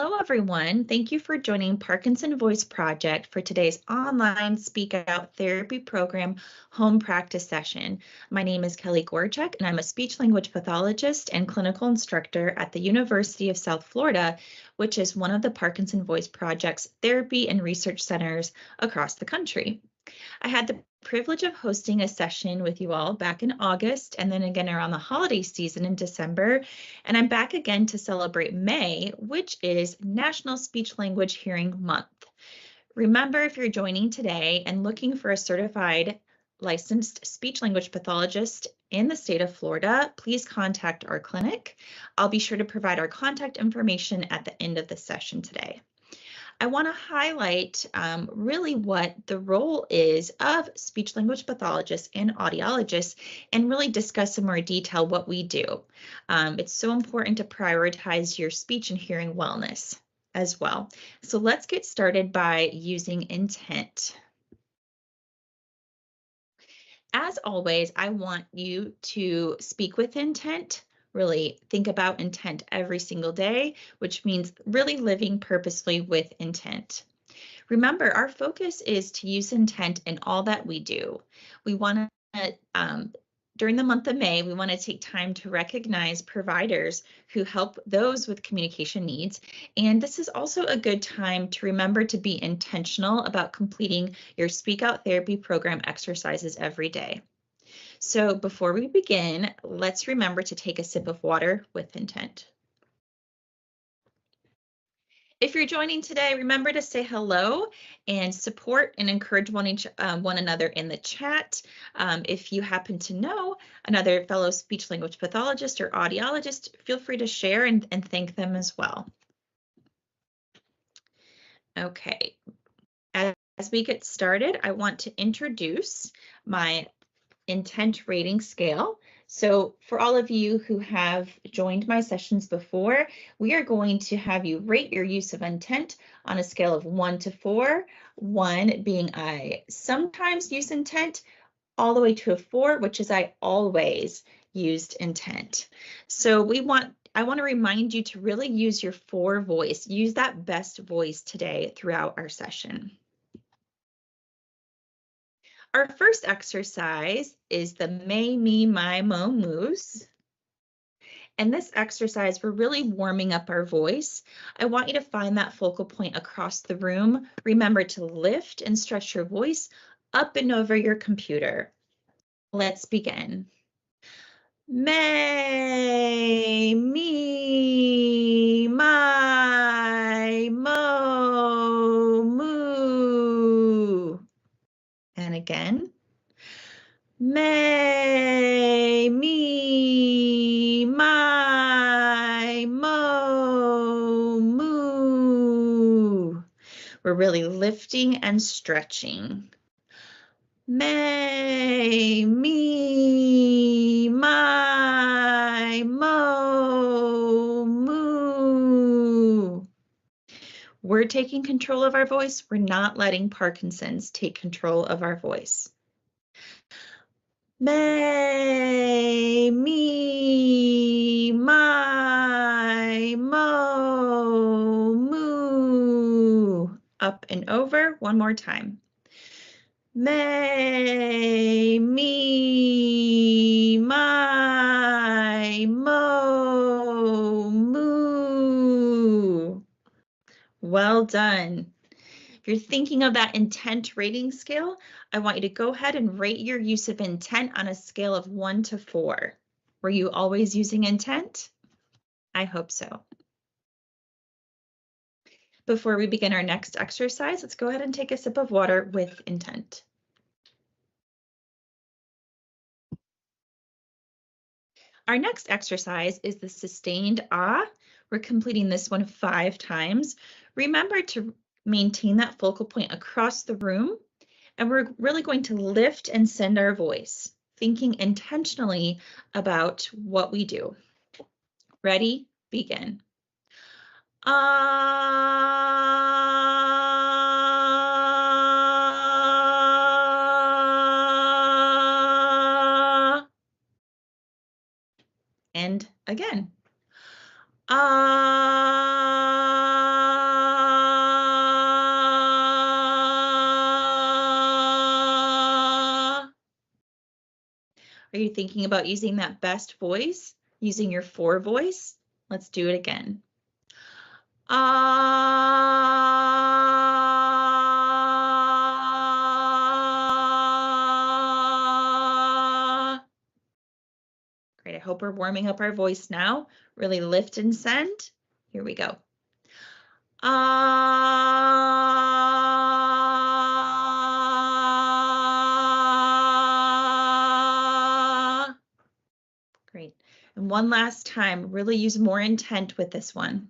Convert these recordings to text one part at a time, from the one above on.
Hello, everyone. Thank you for joining Parkinson Voice Project for today's online Speak Out Therapy Program home practice session. My name is Kelly Gorchak, and I'm a speech-language pathologist and clinical instructor at the University of South Florida, which is one of the Parkinson Voice Project's therapy and research centers across the country. I had the privilege of hosting a session with you all back in August and then again around the holiday season in December. And I'm back again to celebrate May, which is National Speech Language Hearing Month. Remember, if you're joining today and looking for a certified licensed speech language pathologist in the state of Florida, please contact our clinic. I'll be sure to provide our contact information at the end of the session today. I want to highlight really what the role is of speech language pathologists and audiologists and really discuss in more detail what we do. It's so important to prioritize your speech and hearing wellness as well. So let's get started by using intent. As always, I want you to speak with intent. Really think about intent every single day, which means really living purposefully with intent. Remember, our focus is to use intent in all that we do. We want to, during the month of May, we want to take time to recognize providers who help those with communication needs. And this is also a good time to remember to be intentional about completing your Speak Out Therapy Program exercises every day. So before we begin, let's remember to take a sip of water with intent. If you're joining today, remember to say hello and support and encourage one another in the chat. If you happen to know another fellow speech language pathologist or audiologist, feel free to share and thank them as well. Okay, as we get started, I want to introduce my intent rating scale. So for all of you who have joined my sessions before, we are going to have you rate your use of intent on a scale of 1 to 4, 1 being I sometimes use intent, all the way to a 4, which is I always used intent. So I want to remind you to really use your 4 voice, use that best voice today throughout our session. Our first exercise is the May, Me, My, Mo, Moose. And this exercise, we're really warming up our voice. I want you to find that focal point across the room. Remember to lift and stretch your voice up and over your computer. Let's begin. May, me, my, mo, moo. And again. May, me, my, mo, moo. We're really lifting and stretching. May, me, my, mo, moo. We're taking control of our voice. We're not letting Parkinson's take control of our voice. May, me, my, mo, moo. Up and over, one more time. May, me, my, mo, moo. Well done. If you're thinking of that intent rating scale, I want you to go ahead and rate your use of intent on a scale of 1 to 4. Were you always using intent? I hope so. Before we begin our next exercise, let's go ahead and take a sip of water with intent. Our next exercise is the sustained ah. We're completing this one 5 times. Remember to maintain that focal point across the room, and we're really going to lift and send our voice, thinking intentionally about what we do. Ready? Begin. Ah. And again. Ah. you thinking about using that best voice, using your for voice? Let's do it again. Great, I hope we're warming up our voice now. Really lift and send. Here we go. Great. And one last time, really use more intent with this one.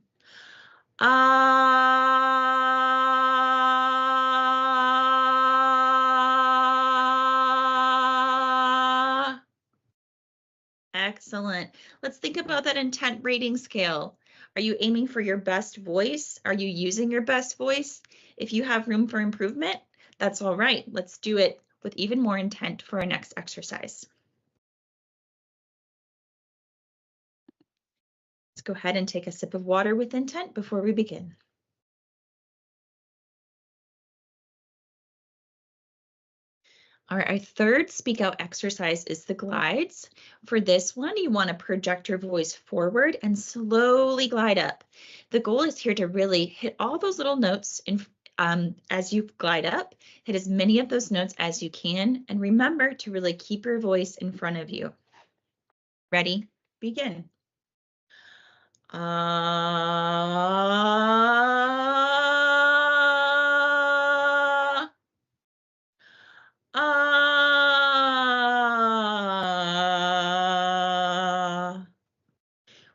Excellent. Let's think about that intent rating scale. Are you aiming for your best voice? Are you using your best voice? If you have room for improvement, that's all right. Let's do it with even more intent for our next exercise. Let's go ahead and take a sip of water with intent before we begin. All right, our third speak out exercise is the glides. For this one, you want to project your voice forward and slowly glide up. The goal is here to really hit all those little notes as you glide up, hit as many of those notes as you can, and remember to really keep your voice in front of you. Ready? Begin.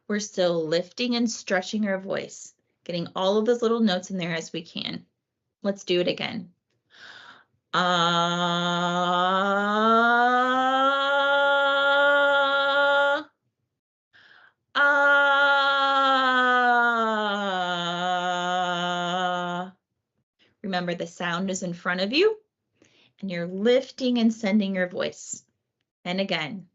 We're still lifting and stretching our voice, getting all of those little notes in there as we can. Let's do it again. Remember, the sound is in front of you, and you're lifting and sending your voice. And again.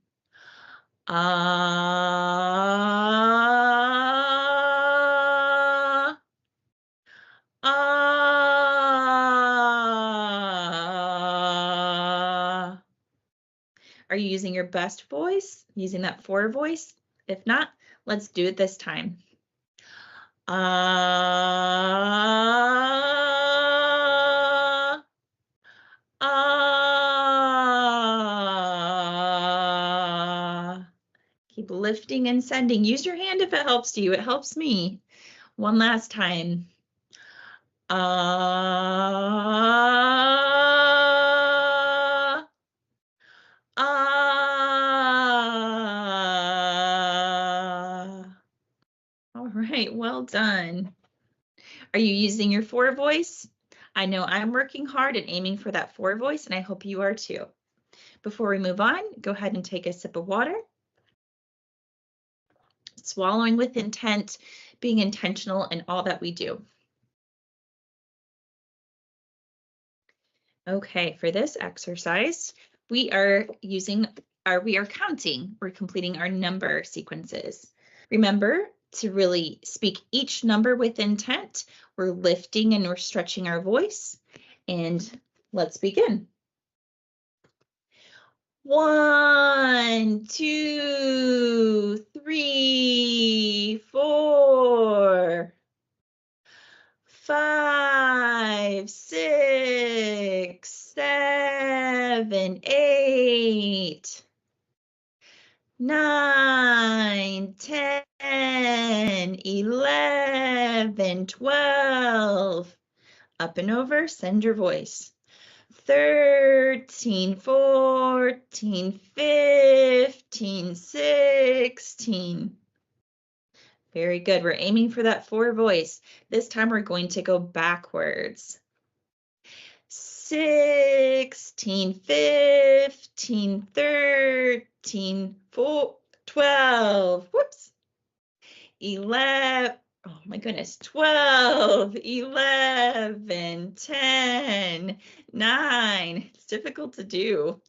Are you using your best voice? Using that for voice? If not, let's do it this time. Keep lifting and sending. Use your hand if it helps you. It helps me. One last time. All right, well done. Are you using your for voice? I know I'm working hard and aiming for that for voice, and I hope you are too. Before we move on, go ahead and take a sip of water. Swallowing with intent, being intentional in all that we do. Okay, for this exercise, we are counting. We're completing our number sequences. Remember to really speak each number with intent. We're lifting and we're stretching our voice. And let's begin. 1, 2, 3, 4, 5, 6, 7, 8, 9, 10, 11, 12. Up and over, send your voice. 13, 14, 15, 16. Very good. We're aiming for that for voice. This time we're going to go backwards. 16, 15, 13, 12. Whoops. 11. Oh my goodness. 12, 11, 10, 9. It's difficult to do.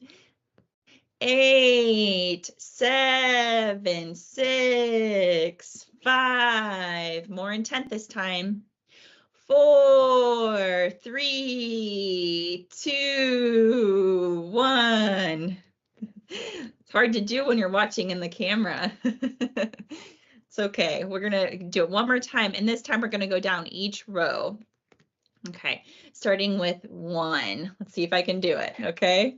8, 7, 6, 5. More intent this time. 4, 3, 2, 1. It's hard to do when you're watching in the camera. It's okay. We're going to do it one more time, and this time we're going to go down each row. Okay, starting with 1. Let's see if I can do it, okay?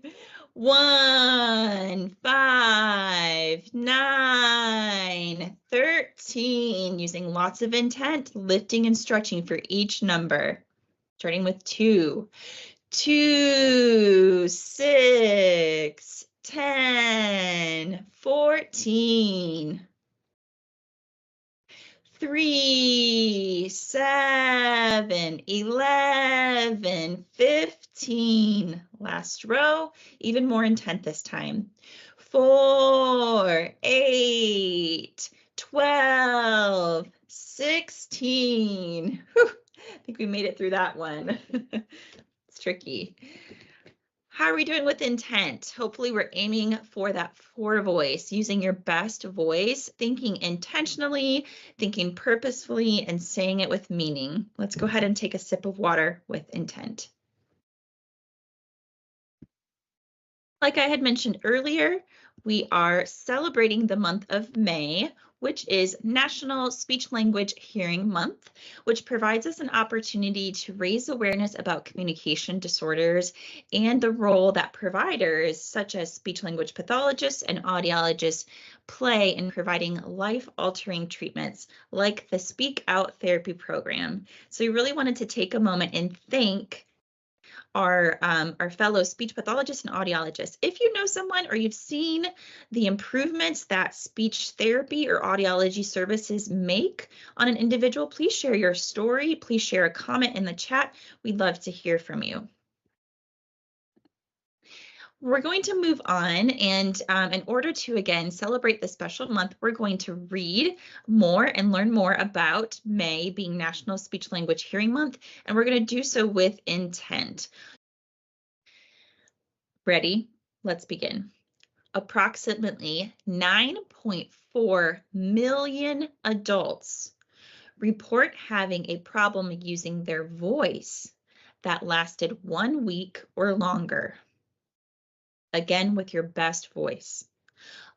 1, 5, 9, 13, using lots of intent, lifting and stretching for each number. Starting with 2, 2, 6, 10, 14, 3, 7, 11, 15. Last row, even more intent this time. 4, 8, 12, 16. Whew, I think we made it through that one. It's tricky. How are we doing with intent? Hopefully we're aiming for that 4 voice, using your best voice, thinking intentionally, thinking purposefully, and saying it with meaning. Let's go ahead and take a sip of water with intent. Like I had mentioned earlier, we are celebrating the month of May, which is National Speech Language Hearing Month, which provides us an opportunity to raise awareness about communication disorders and the role that providers such as speech language pathologists and audiologists play in providing life-altering treatments like the Speak Out therapy program. So we really wanted to take a moment and thank our fellow speech pathologists and audiologists. If you know someone or you've seen the improvements that speech therapy or audiology services make on an individual, please share your story. Please share a comment in the chat. We'd love to hear from you. We're going to move on, and in order to, again, celebrate this special month, we're going to read more and learn more about May being National Speech Language Hearing Month, and we're going to do so with intent. Ready? Let's begin. Approximately 9.4 million adults report having a problem using their voice that lasted 1 week or longer. Again, with your best voice.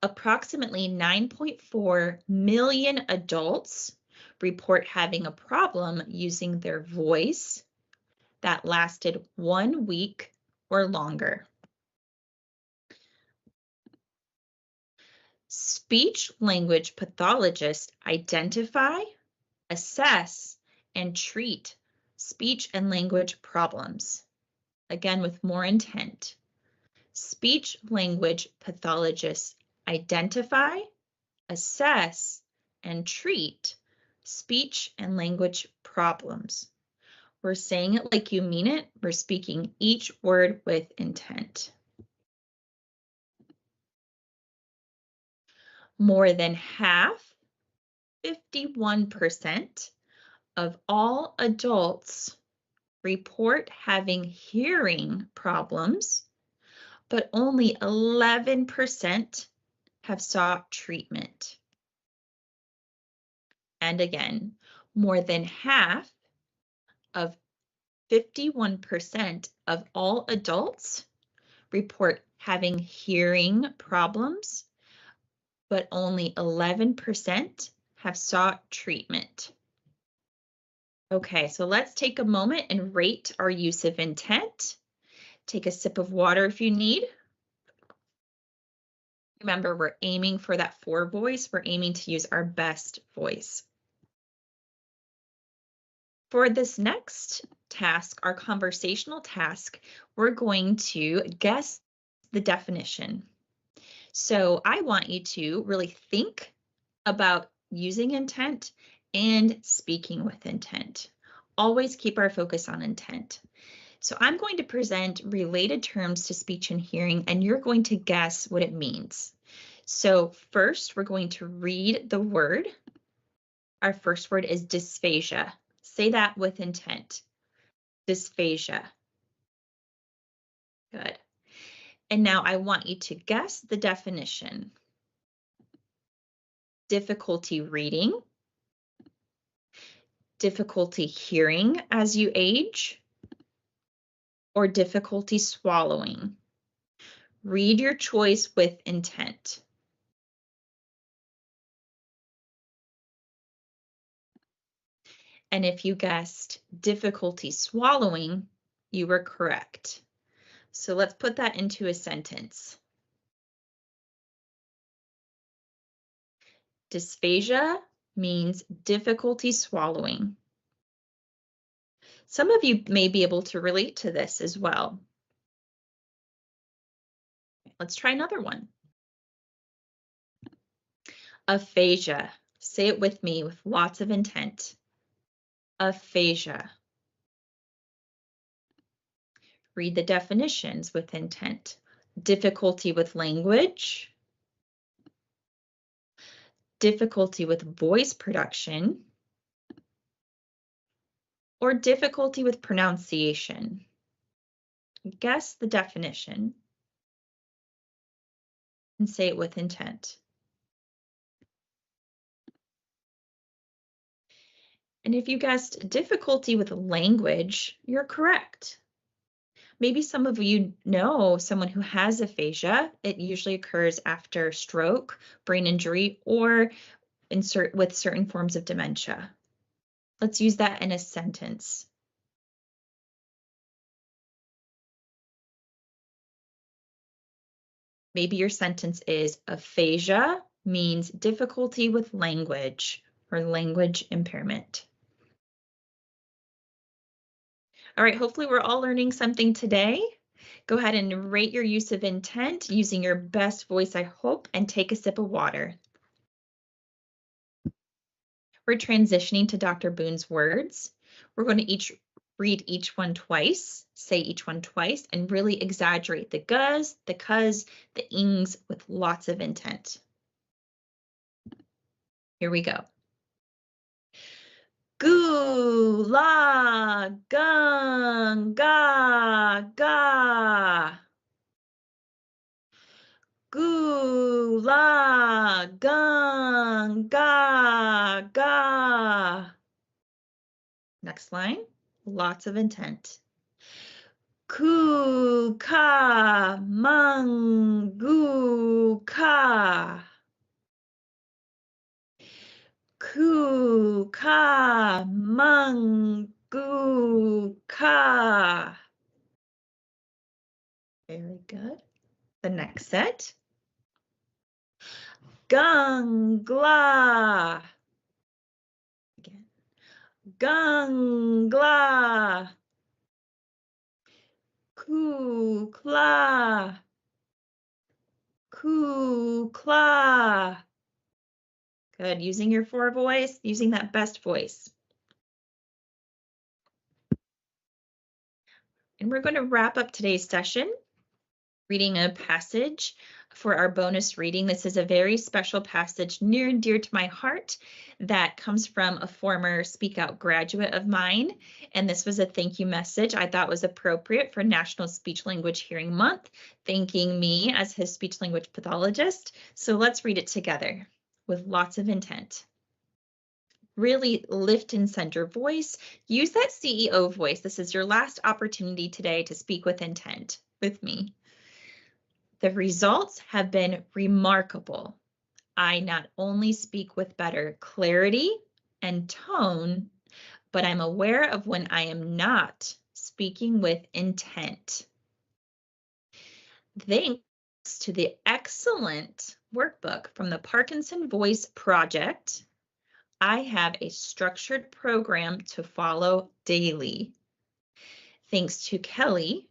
Approximately 9.4 million adults report having a problem using their voice that lasted 1 week or longer. Speech language pathologists identify, assess, and treat speech and language problems. Again, with more intent. Speech language pathologists identify, assess, and treat speech and language problems. We're saying it like you mean it. We're speaking each word with intent. More than half, 51%, of all adults report having hearing problems, but only 11% have sought treatment. And again, more than half of 51% of all adults report having hearing problems, but only 11% have sought treatment. Okay, so let's take a moment and rate our use of intent. Take a sip of water if you need. Remember, we're aiming for that 4 voice. We're aiming to use our best voice. For this next task, our conversational task, we're going to guess the definition. So I want you to really think about using intent and speaking with intent. Always keep our focus on intent. So I'm going to present related terms to speech and hearing, and you're going to guess what it means. So first, we're going to read the word. Our first word is dysphagia. Say that with intent. Dysphagia. Good. And now I want you to guess the definition. Difficulty reading, difficulty hearing as you age, or difficulty swallowing. Read your choice with intent. And if you guessed difficulty swallowing, you were correct. So let's put that into a sentence. Dysphagia means difficulty swallowing. Some of you may be able to relate to this as well. Let's try another one. Aphasia. Say it with me with lots of intent. Aphasia. Read the definitions with intent. Difficulty with language, difficulty with voice production, or difficulty with pronunciation. Guess the definition and say it with intent. And if you guessed difficulty with language, you're correct. Maybe some of you know someone who has aphasia. It usually occurs after stroke, brain injury, or with certain forms of dementia. Let's use that in a sentence. Maybe your sentence is aphasia means difficulty with language or language impairment. All right, hopefully we're all learning something today. Go ahead and rate your use of intent using your best voice, I hope, and take a sip of water. We're transitioning to Dr. Boone's words. We're going to read each one twice, say each one twice, and really exaggerate the gus, the cuz, the ings with lots of intent. Here we go. Goo, la, gung, ga, ga. Goo, la, gung, ga, ga. Next line, lots of intent. Ku, ka, mung, goo, ka. Ku, ka, mung, goo, ka. Very good. The next set. Gung, gla. Again. Gung, gla. Ku, kla. Ku, kla. Good, using your four voice, using that best voice. And we're going to wrap up today's session reading a passage for our bonus reading. This is a very special passage near and dear to my heart that comes from a former Speak Out graduate of mine. And this was a thank you message I thought was appropriate for National Speech Language Hearing Month, thanking me as his speech language pathologist. So let's read it together with lots of intent. Really lift and center voice. Use that CEO voice. This is your last opportunity today to speak with intent with me. The results have been remarkable. I not only speak with better clarity and tone, but I'm aware of when I am not speaking with intent. Thanks to the excellent workbook from the Parkinson Voice Project, I have a structured program to follow daily. Thanks to Kelly,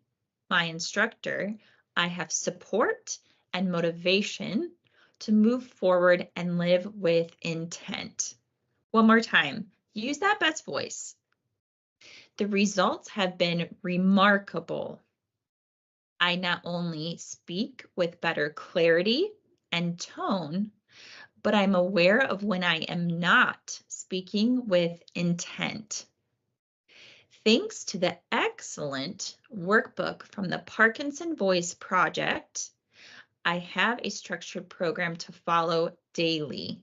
my instructor, I have support and motivation to move forward and live with intent. One more time, use that best voice. The results have been remarkable. I not only speak with better clarity and tone, but I'm aware of when I am not speaking with intent. Thanks to the excellent workbook from the Parkinson Voice Project, I have a structured program to follow daily.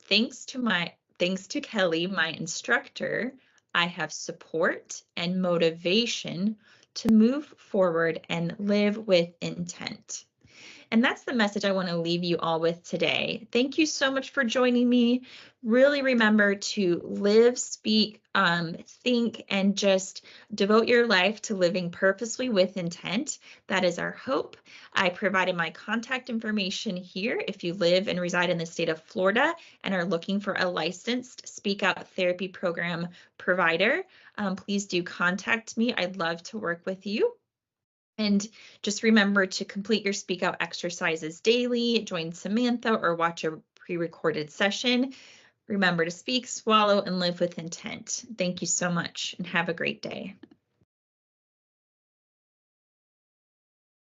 Thanks to Kelly, my instructor, I have support and motivation to move forward and live with intent. And that's the message I want to leave you all with today. Thank you so much for joining me. Really remember to live, speak, think, and just devote your life to living purposely with intent. That is our hope. I provided my contact information here. If you live and reside in the state of Florida and are looking for a licensed Speak Out therapy program provider, please do contact me. I'd love to work with you. And just remember to complete your Speak Out exercises daily, join Samantha, or watch a pre-recorded session. Remember to speak, swallow, and live with intent. Thank you so much and have a great day.